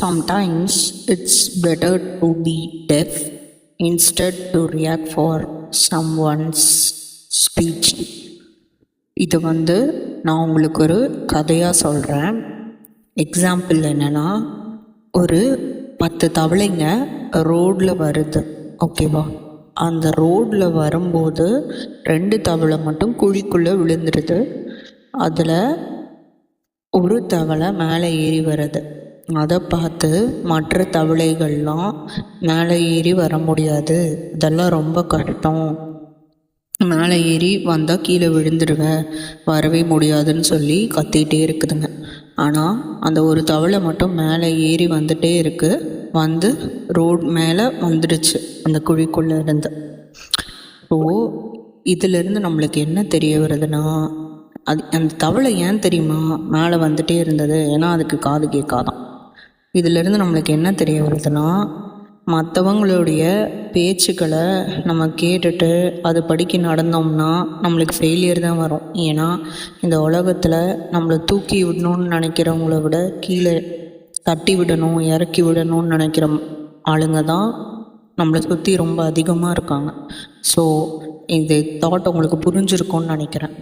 Sometimes it's better to be deaf instead to react for someone's speech. இது நான் உங்களுக்கு ஒரு கதையாக சொல்கிறேன். எக்ஸாம்பிள் என்னென்னா, ஒரு 10 தவளைங்க ரோடில் வருது, ஓகேவா? அந்த ரோடில் வரும்போது 2 தவளை மட்டும் குழிக்குள்ளே விழுந்துருது. அதில் ஒரு தவளை மேலே ஏறி வருது. அதை பார்த்து மற்ற தவளைகள்லாம் மேலே ஏறி வர முடியாது, இதெல்லாம் ரொம்ப கஷ்டம், மேலே ஏறி வந்தால் கீழே விழுந்துடுவேன், வரவே முடியாதுன்னு சொல்லி கத்திகிட்டே இருக்குதுங்க. ஆனால் அந்த ஒரு தவளை மட்டும் மேலே ஏறி வந்துகிட்டே இருக்குது. வந்து ரோட் மேலே வந்துடுச்சு அந்த குழிக்குள்ளே இருந்து. ஸோ இதிலேருந்து நம்மளுக்கு என்ன தெரிய வருதுன்னா, அந்த தவளை ஏன் தெரியுமா மேலே வந்துகிட்டே இருந்தது? ஏன்னா அதுக்கு காது கேட்காதான். இதிலேருந்து நம்மளுக்கு என்ன தெரிய வருதுன்னா, மற்றவங்களுடைய பேச்சுக்களை நம்ம கேட்டுட்டு அது படிக்க நடந்தோம்னா நம்மளுக்கு ஃபெயிலியர் தான் வரும். ஏன்னா இந்த உலகத்தில் நம்மளை தூக்கி விடணும்னு நினைக்கிறவங்கள விட கீழே தட்டி விடணும், இறக்கி விடணும்னு நினைக்கிற ஆளுங்க தான் நம்மளை சுற்றி ரொம்ப அதிகமாக இருக்காங்க. ஸோ இந்த தாட் உங்களுக்கு புரிஞ்சிருக்கும்னு நினைக்கிறேன்.